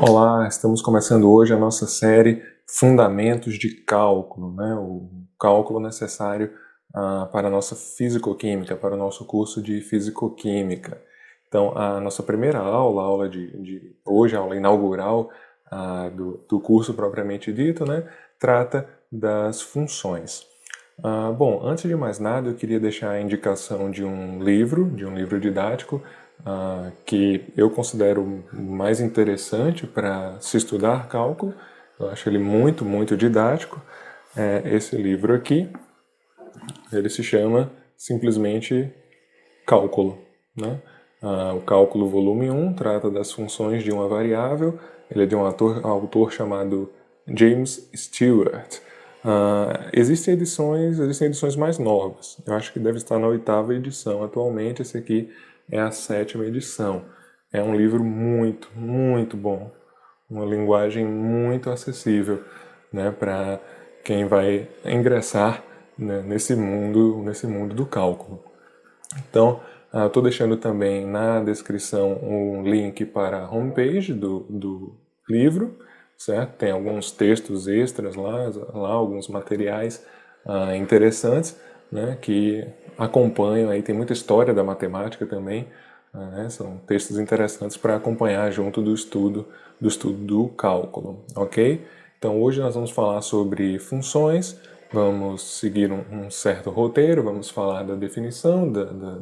Olá, estamos começando hoje a nossa série Fundamentos de Cálculo, né? O cálculo necessário para a nossa fisicoquímica, para o nosso curso de fisicoquímica. Então, a nossa primeira aula, a aula de hoje, a aula inaugural do curso propriamente dito, né? Trata das funções. Bom, antes de mais nada, eu queria deixar a indicação de um livro didático, que eu considero mais interessante para se estudar cálculo. Eu acho ele muito, muito didático. Esse livro aqui, ele se chama simplesmente Cálculo, né? O Cálculo volume 1 trata das funções de uma variável. Ele é de um autor chamado James Stewart. Existem edições mais novas. Eu acho que deve estar na 8ª edição atualmente. Esse aqui é a 7ª edição. É um livro muito, muito bom. Uma linguagem muito acessível, né, para quem vai ingressar, né, nesse mundo do cálculo. Então, estou deixando também na descrição um link para a homepage do livro, certo? Tem alguns textos extras lá alguns materiais interessantes, né, que acompanham, aí tem muita história da matemática também, né, são textos interessantes para acompanhar junto do estudo do cálculo, ok? Então hoje nós vamos falar sobre funções. Vamos seguir um certo roteiro, vamos falar da definição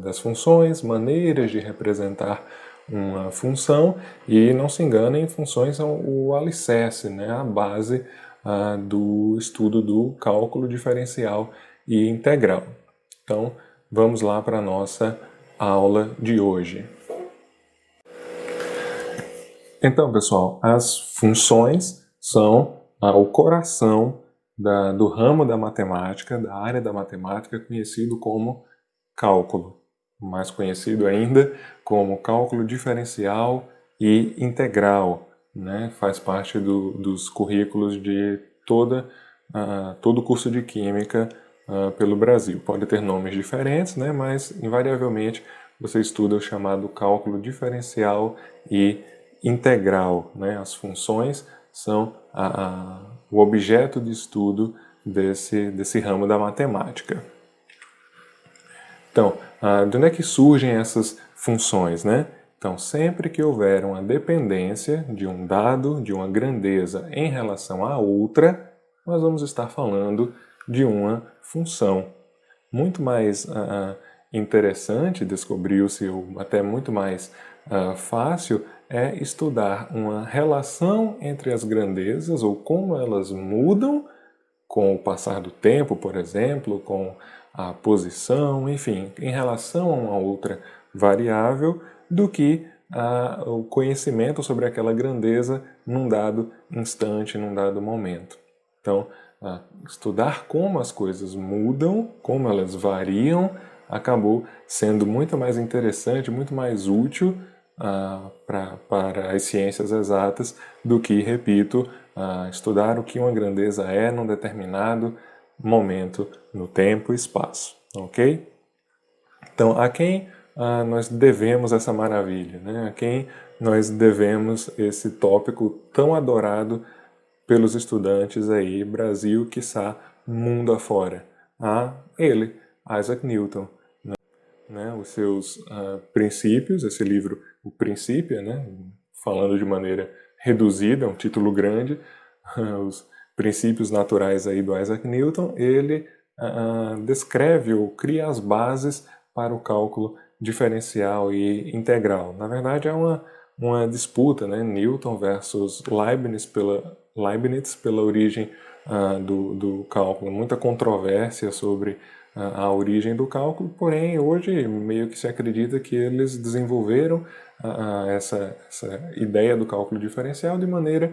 das funções, maneiras de representar uma função, e não se enganem, funções são o alicerce, né, a base do estudo do cálculo diferencial e integral. Então, vamos lá para a nossa aula de hoje. Então, pessoal, as funções são o coração do ramo da matemática, da área da matemática, conhecido como cálculo, mais conhecido ainda como cálculo diferencial e integral, né? Faz parte dos currículos de todo o curso de Química pelo Brasil. Pode ter nomes diferentes, né? Mas invariavelmente você estuda o chamado cálculo diferencial e integral, né? As funções são o objeto de estudo desse ramo da matemática. Então, de onde é que surgem essas funções, né? Então, sempre que houver uma dependência de um dado, de uma grandeza em relação a outra, nós vamos estar falando de uma função. Muito mais interessante, descobriu-se, ou até muito mais fácil, é estudar uma relação entre as grandezas, ou como elas mudam com o passar do tempo, por exemplo, com a posição, enfim, em relação a uma outra variável, do que o conhecimento sobre aquela grandeza num dado instante, num dado momento. Então, estudar como as coisas mudam, como elas variam, acabou sendo muito mais interessante, muito mais útil para as ciências exatas do que, repito, estudar o que uma grandeza é num determinado momento no tempo e espaço, ok? Então, a quem nós devemos essa maravilha, né? A quem nós devemos esse tópico tão adorado pelos estudantes aí, Brasil, quiçá mundo afora? Ele, Isaac Newton, né? Os seus princípios, esse livro, O Princípio, né? Falando de maneira reduzida, um título grande, os princípios naturais aí do Isaac Newton, ele descreve ou cria as bases para o cálculo diferencial e integral. Na verdade, é uma disputa, né? Newton versus Leibniz pela origem do cálculo. Muita controvérsia sobre a origem do cálculo, porém hoje meio que se acredita que eles desenvolveram essa ideia do cálculo diferencial de maneira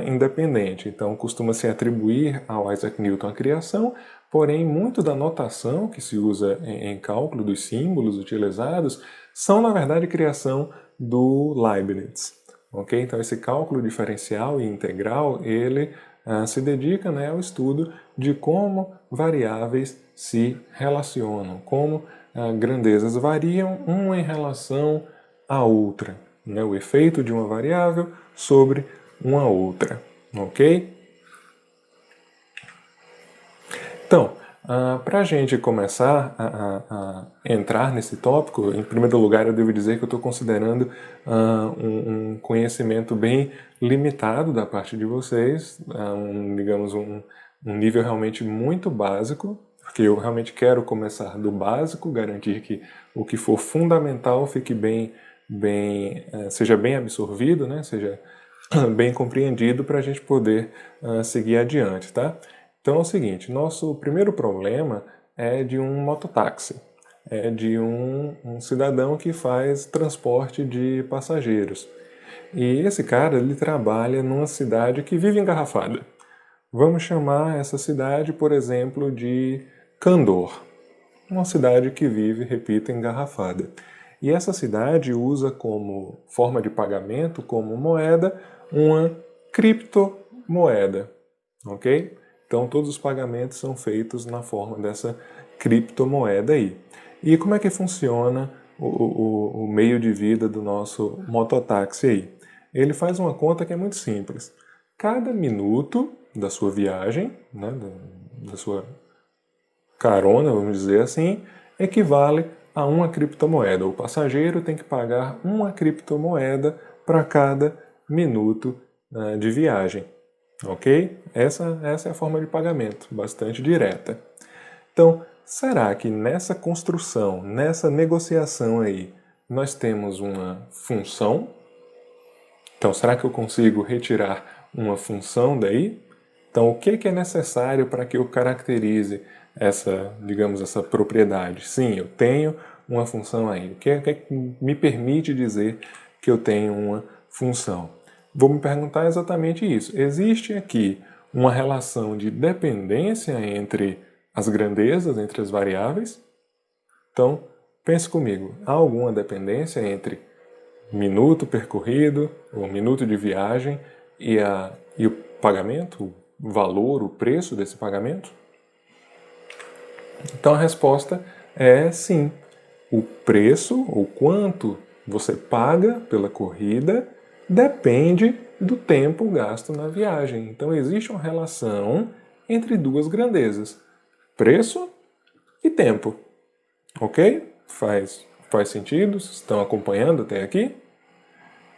independente. Então costuma-se atribuir ao Isaac Newton a criação, porém muito da notação que se usa em cálculo, dos símbolos utilizados, são na verdade criação do Leibniz. Okay? Então esse cálculo diferencial e integral, ele se dedica, né, ao estudo de como variáveis se relacionam, como grandezas variam uma em relação à outra. né? O efeito de uma variável sobre uma outra, ok? Então, para a gente começar a entrar nesse tópico, em primeiro lugar eu devo dizer que eu estou considerando um conhecimento bem limitado da parte de vocês, digamos um nível realmente muito básico, porque eu realmente quero começar do básico, garantir que o que for fundamental fique seja bem absorvido, né? Seja bem compreendido para a gente poder seguir adiante, tá? Então é o seguinte, nosso primeiro problema é de um mototáxi, é de um cidadão que faz transporte de passageiros. E esse cara, ele trabalha numa cidade que vive engarrafada. Vamos chamar essa cidade, por exemplo, de Candor. Uma cidade que vive, repito, engarrafada. E essa cidade usa como forma de pagamento, como moeda, uma criptomoeda, ok? Então todos os pagamentos são feitos na forma dessa criptomoeda aí. E como é que funciona o meio de vida do nosso mototáxi aí? Ele faz uma conta que é muito simples. Cada minuto da sua viagem, né, da sua carona, vamos dizer assim, equivale a uma criptomoeda. O passageiro tem que pagar uma criptomoeda para cada minuto de viagem. Ok? Essa é a forma de pagamento, bastante direta. Então, será que nessa construção, nessa negociação aí, nós temos uma função? Então, será que eu consigo retirar uma função daí? Então, o que é necessário para que eu caracterize essa, digamos, essa propriedade? Sim, eu tenho uma função aí. O que é que me permite dizer que eu tenho uma função? Vou me perguntar exatamente isso. Existe aqui uma relação de dependência entre as grandezas, entre as variáveis? Então, pense comigo. Há alguma dependência entre minuto percorrido, o minuto de viagem e o pagamento, o valor, o preço desse pagamento? Então a resposta é sim. O preço, ou quanto você paga pela corrida, depende do tempo gasto na viagem. Então existe uma relação entre duas grandezas: preço e tempo. Ok? Faz sentido? Vocês estão acompanhando até aqui?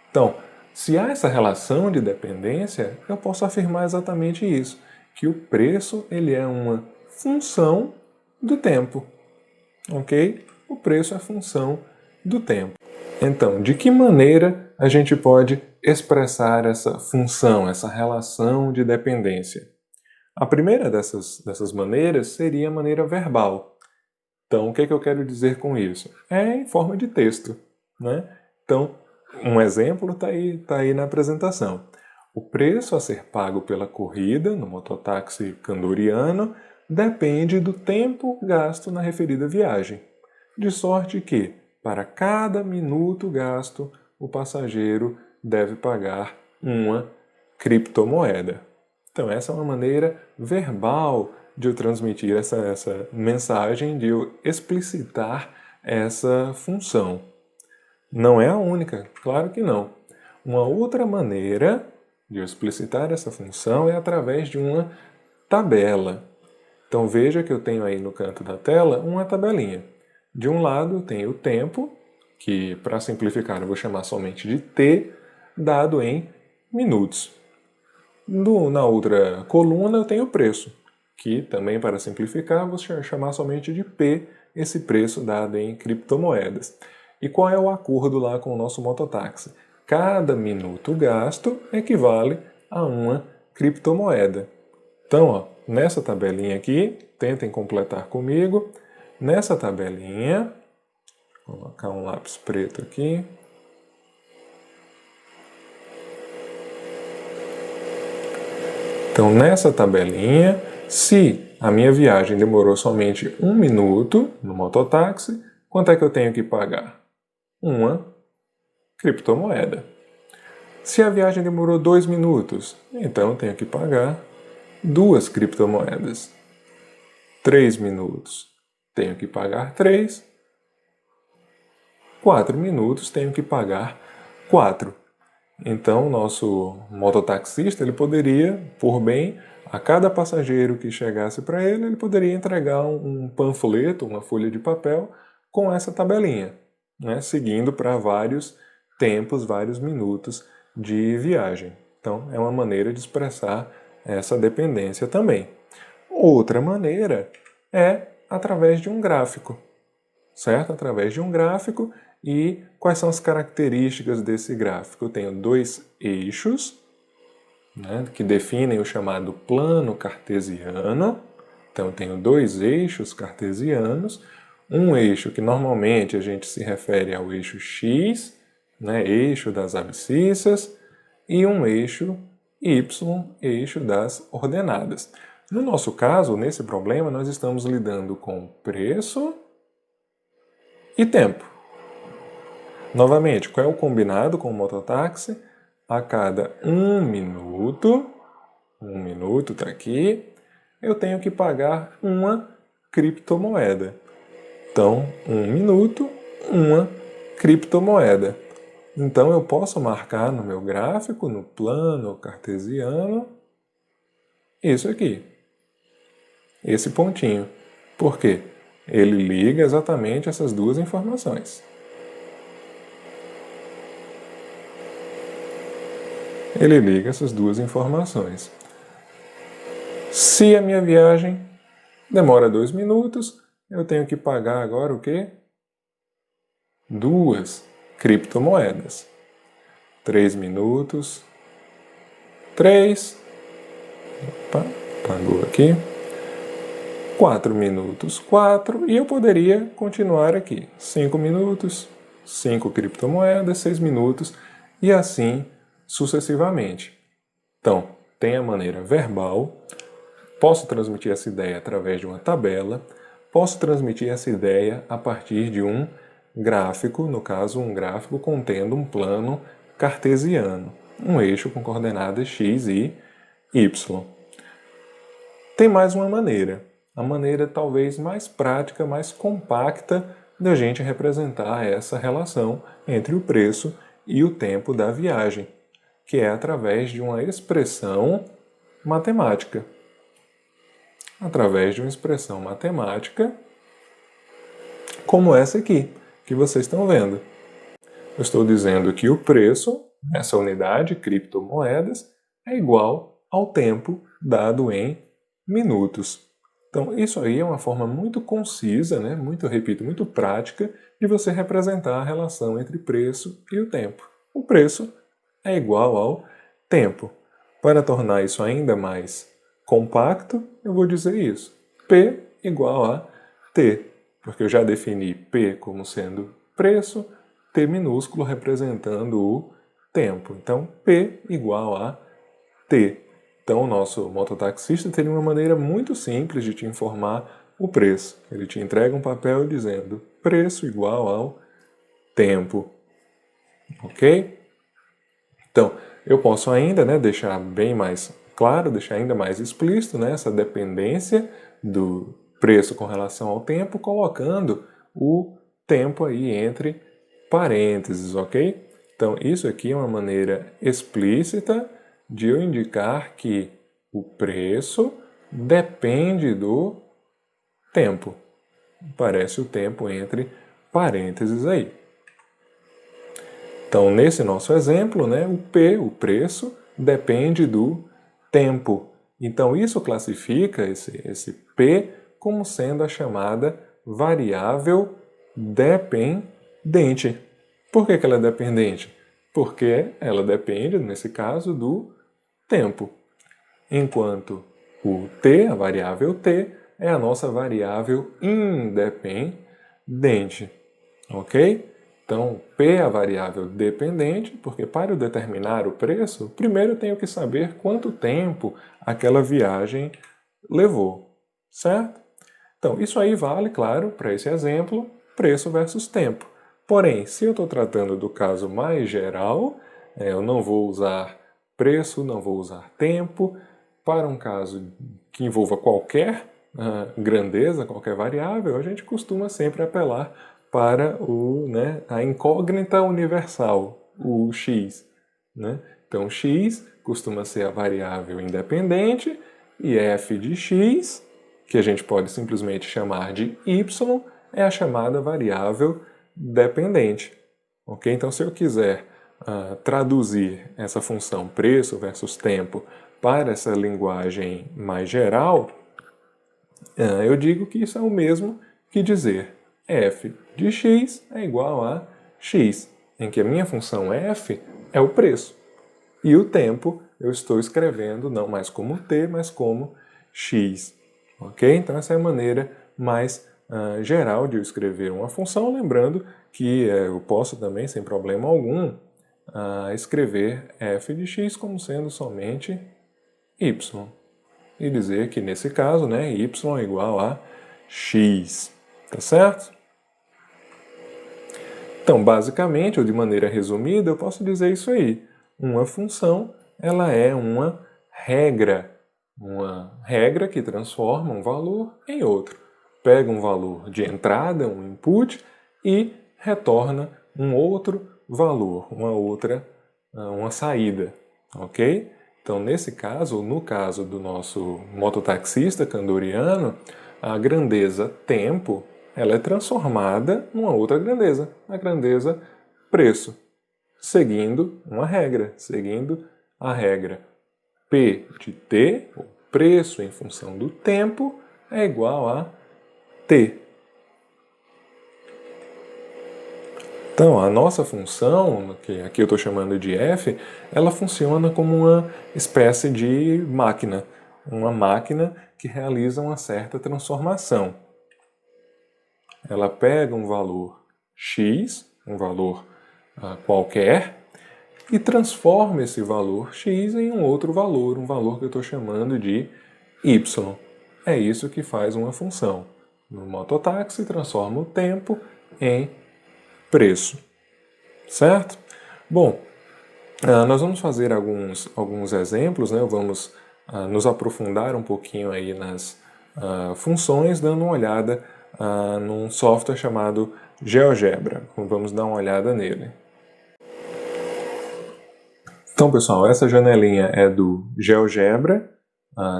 Então, se há essa relação de dependência, eu posso afirmar exatamente isso, que o preço ele é uma função do tempo, ok? O preço é função do tempo. Então, de que maneira a gente pode expressar essa função, essa relação de dependência? A primeira dessas maneiras seria a maneira verbal. Então, o que eu quero dizer com isso? É em forma de texto, né? Então, um exemplo está aí na apresentação. O preço a ser pago pela corrida no mototáxi candoriano depende do tempo gasto na referida viagem, de sorte que, para cada minuto gasto, o passageiro deve pagar uma criptomoeda. Então, essa é uma maneira verbal de eu transmitir essa mensagem, de eu explicitar essa função. Não é a única, claro que não. Uma outra maneira de eu explicitar essa função é através de uma tabela. Então veja que eu tenho aí no canto da tela uma tabelinha. De um lado tem o tempo, que para simplificar eu vou chamar somente de T, dado em minutos. Na outra coluna eu tenho o preço, que também para simplificar vou chamar somente de P, esse preço dado em criptomoedas. E qual é o acordo lá com o nosso mototáxi? Cada minuto gasto equivale a uma criptomoeda. Então, ó, nessa tabelinha aqui, tentem completar comigo. Nessa tabelinha, vou colocar um lápis preto aqui. Então, nessa tabelinha, se a minha viagem demorou somente 1 minuto no mototáxi, quanto é que eu tenho que pagar? Uma criptomoeda. Se a viagem demorou 2 minutos, então eu tenho que pagar 2 criptomoedas. 3 minutos, tenho que pagar 3. 4 minutos, tenho que pagar 4. Então, o nosso mototaxista ele poderia, por bem, a cada passageiro que chegasse para ele, ele poderia entregar um panfleto, uma folha de papel com essa tabelinha, né, seguindo para vários tempos, vários minutos de viagem. Então, é uma maneira de expressar essa dependência também. Outra maneira é através de um gráfico, certo? Através de um gráfico. E quais são as características desse gráfico? Eu tenho dois eixos, né, que definem o chamado plano cartesiano. Então, eu tenho dois eixos cartesianos. Um eixo que normalmente a gente se refere ao eixo X, né, eixo das abscissas, e um eixo Y, eixo das ordenadas. No nosso caso, nesse problema, nós estamos lidando com preço e tempo. Novamente, qual é o combinado com o mototáxi? A cada 1 minuto está aqui, eu tenho que pagar uma criptomoeda. Então, 1 minuto, uma criptomoeda. Então, eu posso marcar no meu gráfico, no plano cartesiano, isso aqui. Esse pontinho. Por quê? Ele liga exatamente essas duas informações. Ele liga essas duas informações. Se a minha viagem demora 2 minutos, eu tenho que pagar agora o quê? 2 criptomoedas. 3 minutos. 3. Opa, pagou aqui. 4 minutos, 4. E eu poderia continuar aqui. 5 minutos, 5 criptomoedas, 6 minutos e assim sucessivamente. Então, tem a maneira verbal, posso transmitir essa ideia através de uma tabela, posso transmitir essa ideia a partir de um gráfico, no caso, um gráfico contendo um plano cartesiano, um eixo com coordenadas x e y. Tem mais uma maneira, a maneira talvez mais prática, mais compacta da gente representar essa relação entre o preço e o tempo da viagem, que é através de uma expressão matemática. Através de uma expressão matemática como essa aqui, que vocês estão vendo. Eu estou dizendo que o preço, essa unidade, criptomoedas, é igual ao tempo dado em minutos. Então, isso aí é uma forma muito concisa, né? Muito prática de você representar a relação entre preço e o tempo. O preço é igual ao tempo. Para tornar isso ainda mais compacto, eu vou dizer isso. P igual a T, porque eu já defini P como sendo preço, T minúsculo representando o tempo. Então, P igual a T. Então, o nosso mototaxista teria uma maneira muito simples de te informar o preço. Ele te entrega um papel dizendo preço igual ao tempo. Ok? Então, eu posso ainda, né, deixar bem mais claro, deixar ainda mais explícito, né, essa dependência do preço com relação ao tempo, colocando o tempo aí entre parênteses, ok? Então, isso aqui é uma maneira explícita de eu indicar que o preço depende do tempo. Aparece o tempo entre parênteses aí. Então, nesse nosso exemplo, né, o P, o preço, depende do tempo. Então, isso classifica esse P como sendo a chamada variável dependente. Por que ela é dependente? Porque ela depende, nesse caso, do tempo. Enquanto o T, a variável T, é a nossa variável independente. Ok? Então, P é a variável dependente, porque para eu determinar o preço, primeiro eu tenho que saber quanto tempo aquela viagem levou, certo? Então, isso aí vale, claro, para esse exemplo, preço versus tempo. Porém, se eu estou tratando do caso mais geral, eu não vou usar preço, não vou usar tempo. Para um caso que envolva qualquer grandeza, qualquer variável, a gente costuma sempre apelar para a incógnita universal. o x, né? Então, x costuma ser a variável independente e f de x, que a gente pode simplesmente chamar de y, é a chamada variável dependente. Ok? Então, se eu quiser traduzir essa função preço versus tempo para essa linguagem mais geral, eu digo que isso é o mesmo que dizer f de x é igual a x, em que a minha função f é o preço. E o tempo eu estou escrevendo não mais como t, mas como x. Ok? Então essa é a maneira mais geral de eu escrever uma função, lembrando que eu posso também, sem problema algum, escrever f de x como sendo somente y. E dizer que nesse caso, né, y é igual a x. Tá certo? Então, basicamente, ou de maneira resumida, eu posso dizer isso aí. Uma função, ela é uma regra que transforma um valor em outro. Pega um valor de entrada, um input, e retorna um outro valor, uma saída, ok? Então, nesse caso, no caso do nosso mototaxista kandoriano, a grandeza tempo ela é transformada numa outra grandeza, a grandeza preço, seguindo a regra P de T, o preço em função do tempo, é igual a T. Então, a nossa função, que aqui eu estou chamando de f, ela funciona como uma espécie de máquina, uma máquina que realiza uma certa transformação. Ela pega um valor x, um valor qualquer, e transforma esse valor x em um outro valor, um valor que eu estou chamando de y. É isso que faz uma função. No mototáxi, transforma o tempo em preço. Certo? Bom, nós vamos fazer alguns exemplos, né? Vamos nos aprofundar um pouquinho aí nas funções, dando uma olhada num software chamado GeoGebra. Vamos dar uma olhada nele. Então, pessoal, essa janelinha é do GeoGebra.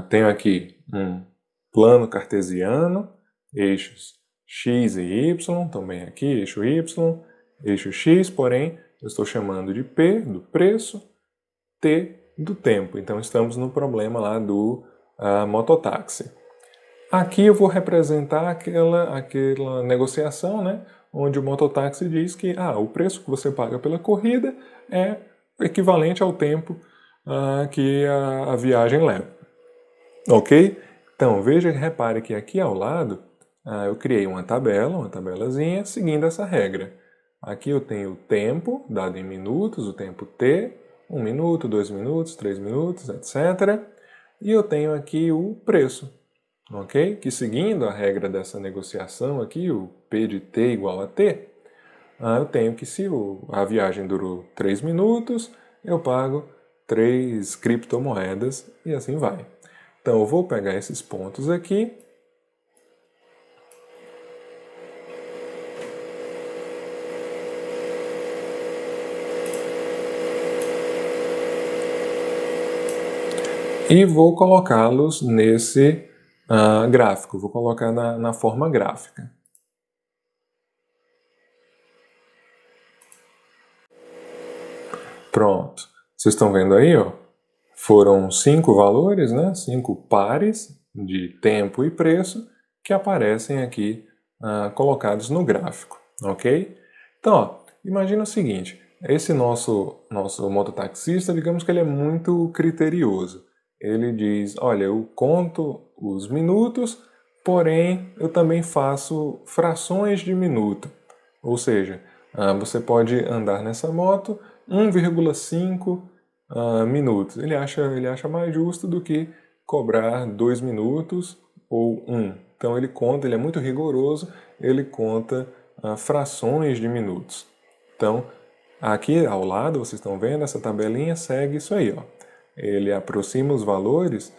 Tenho aqui um plano cartesiano, eixos x e y, também aqui eixo y, eixo x, porém eu estou chamando de P do preço, T do tempo. Então estamos no problema lá do mototáxi. Aqui eu vou representar aquela negociação, né, onde o mototáxi diz que o preço que você paga pela corrida é equivalente ao tempo que a viagem leva. Ok? Então, repare que aqui ao lado eu criei uma tabelazinha, seguindo essa regra. Aqui eu tenho o tempo, dado em minutos, o tempo T, 1 minuto, 2 minutos, 3 minutos, etc. E eu tenho aqui o preço, ok? Que seguindo a regra dessa negociação aqui, o P de T igual a T, eu tenho que se a viagem durou 3 minutos, eu pago 3 criptomoedas e assim vai. Então eu vou pegar esses pontos aqui e vou colocá-los nesse gráfico, vou colocar na forma gráfica. Pronto, vocês estão vendo aí, ó? Foram 5 valores, né? 5 pares de tempo e preço que aparecem aqui colocados no gráfico, ok? Então, ó, imagina o seguinte, esse nosso mototaxista, digamos que ele é muito criterioso. Ele diz, olha, eu conto os minutos, porém eu também faço frações de minuto. Ou seja, você pode andar nessa moto 1,5 minutos. Ele acha mais justo do que cobrar 2 minutos ou 1. Então ele é muito rigoroso, ele conta frações de minutos. Então, aqui ao lado, vocês estão vendo, essa tabelinha segue isso aí, ó. Ele aproxima os valores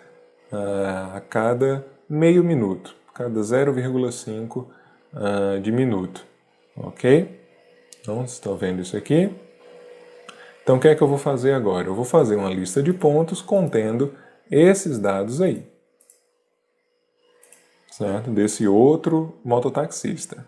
a cada meio minuto, cada 0,5 de minuto, ok? Então, vocês estão vendo isso aqui. Então, o que é que eu vou fazer agora? Eu vou fazer uma lista de pontos contendo esses dados aí, certo? Desse outro mototaxista.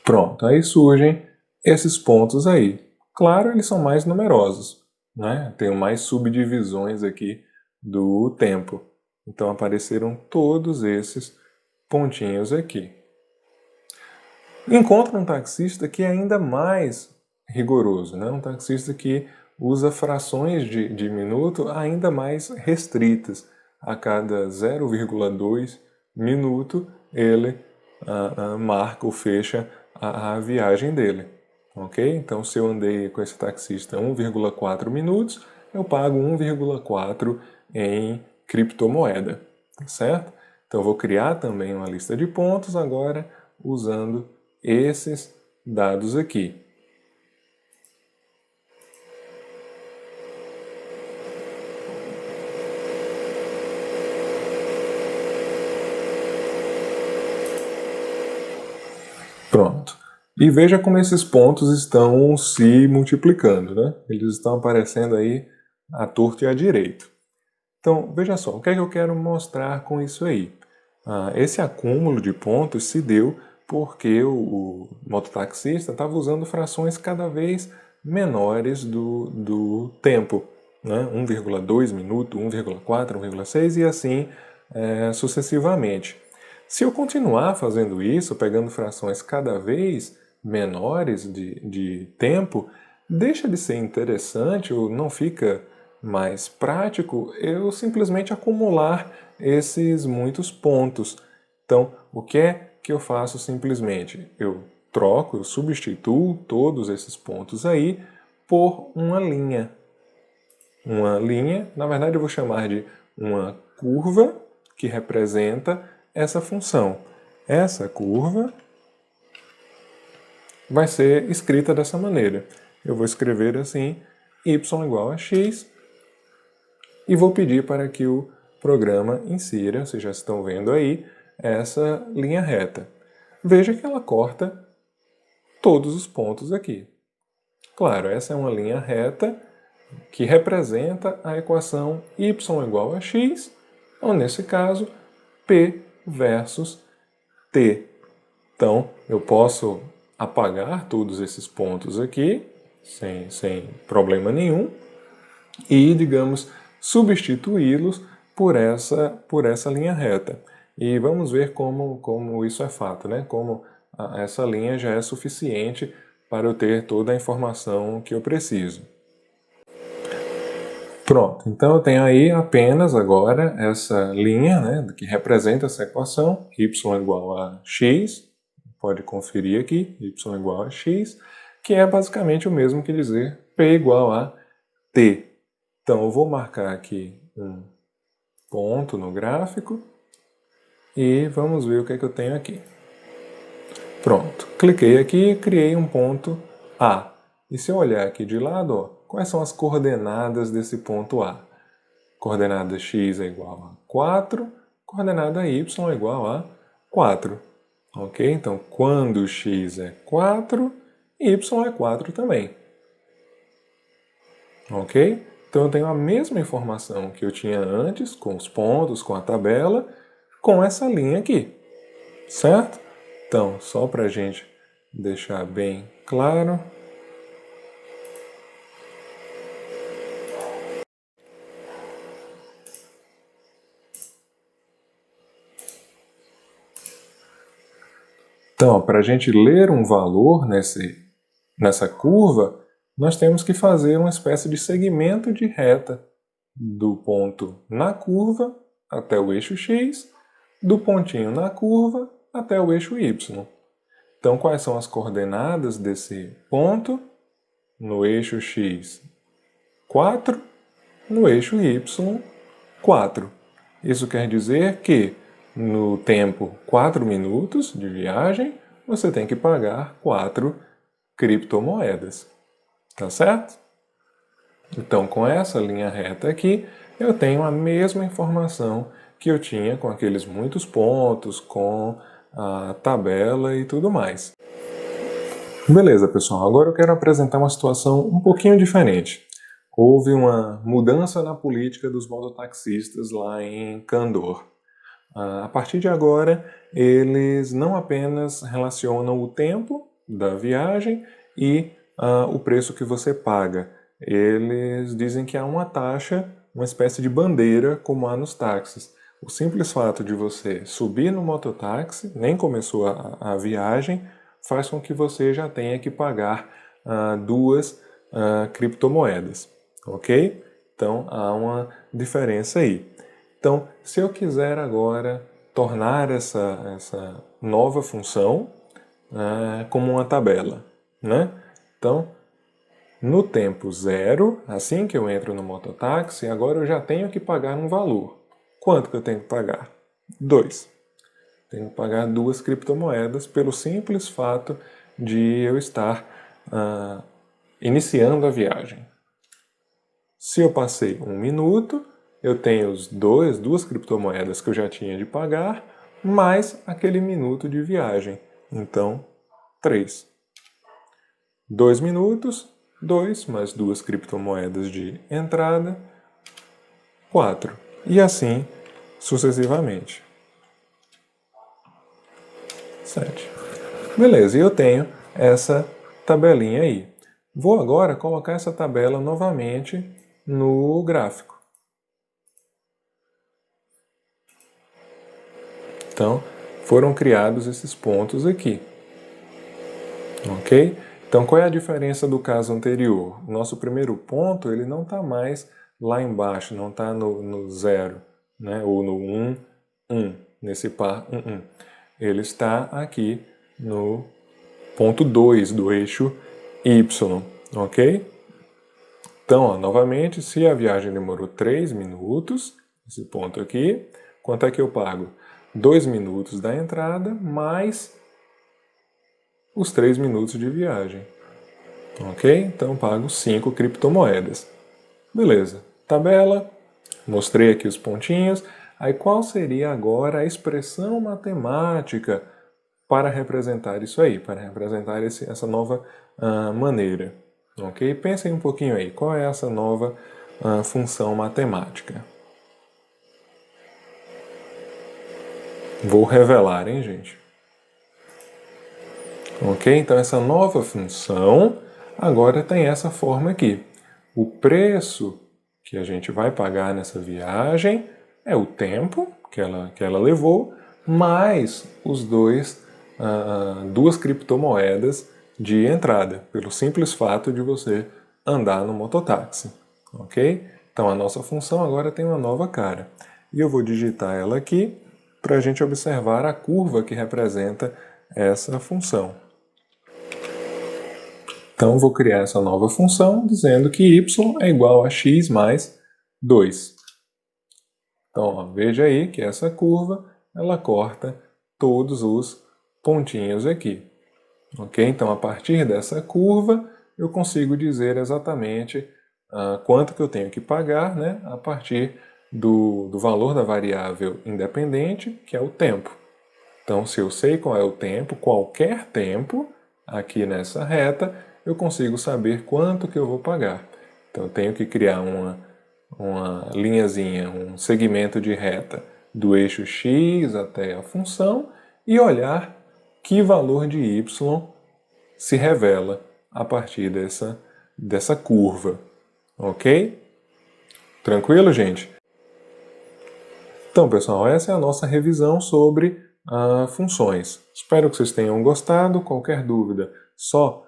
Pronto, aí surgem esses pontos aí. Claro, eles são mais numerosos, né? Tenho mais subdivisões aqui do tempo. Então apareceram todos esses pontinhos aqui. Encontra um taxista que é ainda mais rigoroso, né? Um taxista que usa frações de minuto ainda mais restritas. A cada 0,2 minuto ele marca ou fecha a viagem dele. Ok? Então, se eu andei com esse taxista 1,4 minutos, eu pago 1,4 em criptomoeda, tá certo? Então, eu vou criar também uma lista de pontos agora usando esses dados aqui. Pronto. E veja como esses pontos estão se multiplicando, né? Eles estão aparecendo aí à torto e à direito. Então, veja só, o que é que eu quero mostrar com isso aí? Esse acúmulo de pontos se deu porque o mototaxista estava usando frações cada vez menores do tempo, né? 1,2 minuto, 1,4, 1,6 e assim sucessivamente. Se eu continuar fazendo isso, pegando frações cada vez menores de tempo, deixa de ser interessante ou não fica mais prático eu simplesmente acumular esses muitos pontos. Então, o que é que eu faço simplesmente? Eu troco, eu substituo todos esses pontos aí por uma linha. Uma linha, na verdade eu vou chamar de uma curva que representa essa função. Essa curva vai ser escrita dessa maneira. Eu vou escrever assim, y igual a x, e vou pedir para que o programa insira, vocês já estão vendo aí, essa linha reta. Veja que ela corta todos os pontos aqui. Claro, essa é uma linha reta que representa a equação y igual a x, ou nesse caso, p versus t. Então, eu posso apagar todos esses pontos aqui, sem problema nenhum, e, digamos, substituí-los por essa linha reta. E vamos ver como isso é fato, né? Como essa linha já é suficiente para eu ter toda a informação que eu preciso. Pronto, então eu tenho aí apenas agora essa linha, né, que representa essa equação, y igual a x, pode conferir aqui, y igual a x, que é basicamente o mesmo que dizer p igual a t. Então eu vou marcar aqui um ponto no gráfico e vamos ver o que é que eu tenho aqui. Pronto, cliquei aqui e criei um ponto A. E se eu olhar aqui de lado, ó, quais são as coordenadas desse ponto A? Coordenada x é igual a 4, coordenada y é igual a 4. Ok? Então, quando x é 4, y é 4 também. Ok? Então, eu tenho a mesma informação que eu tinha antes, com os pontos, com a tabela, com essa linha aqui. Certo? Então, só para a gente deixar bem claro. Então, para a gente ler um valor nessa curva, nós temos que fazer uma espécie de segmento de reta do ponto na curva até o eixo x, do pontinho na curva até o eixo y. Então, quais são as coordenadas desse ponto? No eixo x, 4, no eixo y, 4. Isso quer dizer que no tempo 4 minutos de viagem, você tem que pagar 4 criptomoedas. Tá certo? Então, com essa linha reta aqui, eu tenho a mesma informação que eu tinha com aqueles muitos pontos, com a tabela e tudo mais. Beleza, pessoal, agora eu quero apresentar uma situação um pouquinho diferente. Houve uma mudança na política dos mototaxistas lá em Candor. A partir de agora, eles não apenas relacionam o tempo da viagem e o preço que você paga. Eles dizem que há uma taxa, uma espécie de bandeira, como há nos táxis. O simples fato de você subir no mototáxi, nem começou a viagem, faz com que você já tenha que pagar duas criptomoedas, ok? Então há uma diferença aí. Então, se eu quiser agora tornar essa nova função como uma tabela, né? Então, no tempo zero, assim que eu entro no mototáxi, agora eu já tenho que pagar um valor. Quanto que eu tenho que pagar? 2. Tenho que pagar 2 criptomoedas pelo simples fato de eu estar iniciando a viagem. Se eu passei 1 minuto, eu tenho os duas criptomoedas que eu já tinha de pagar, mais aquele minuto de viagem. Então, 3. 2 minutos, 2 mais 2 criptomoedas de entrada, 4. E assim sucessivamente. 7. Beleza, e eu tenho essa tabelinha aí. Vou agora colocar essa tabela novamente no gráfico. Então, foram criados esses pontos aqui. Ok? Então, qual é a diferença do caso anterior? O nosso primeiro ponto, ele não está mais lá embaixo, não está no 0, né? Ou no 1, 1, nesse par 1, 1. Ele está aqui no ponto 2 do eixo Y, ok? Então, ó, novamente, se a viagem demorou 3 minutos, esse ponto aqui, quanto é que eu pago? 2 minutos da entrada mais os 3 minutos de viagem. Ok? Então pago 5 criptomoedas. Beleza. Tabela. Mostrei aqui os pontinhos. Aí qual seria agora a expressão matemática para representar isso aí? Para representar essa nova maneira. Ok? Pensem um pouquinho aí. Qual é essa nova função matemática? Vou revelar, hein, gente? Ok? Então essa nova função agora tem essa forma aqui. O preço que a gente vai pagar nessa viagem é o tempo que ela levou, mais os duas criptomoedas de entrada, pelo simples fato de você andar no mototáxi. Ok? Então a nossa função agora tem uma nova cara. E eu vou digitar ela aqui para a gente observar a curva que representa essa função. Então, vou criar essa nova função dizendo que y é igual a x mais 2. Então, ó, veja aí que essa curva ela corta todos os pontinhos aqui. Ok? Então, a partir dessa curva, eu consigo dizer exatamente quanto que eu tenho que pagar, né, a partir do valor da variável independente, que é o tempo. Então, se eu sei qual é o tempo, qualquer tempo, aqui nessa reta, eu consigo saber quanto que eu vou pagar. Então, eu tenho que criar uma linhazinha, um segmento de reta do eixo x até a função e olhar que valor de y se revela a partir dessa curva. Ok? Tranquilo, gente? Então, pessoal, essa é a nossa revisão sobre funções. Espero que vocês tenham gostado. Qualquer dúvida, só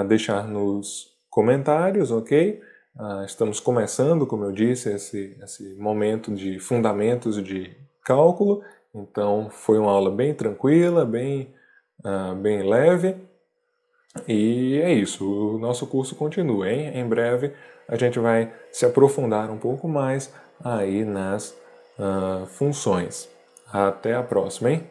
deixar nos comentários, ok? Estamos começando, como eu disse, esse momento de fundamentos de cálculo. Então, foi uma aula bem tranquila, bem leve. E é isso, o nosso curso continua, hein? Em breve a gente vai se aprofundar um pouco mais aí nas funções. Até a próxima, hein?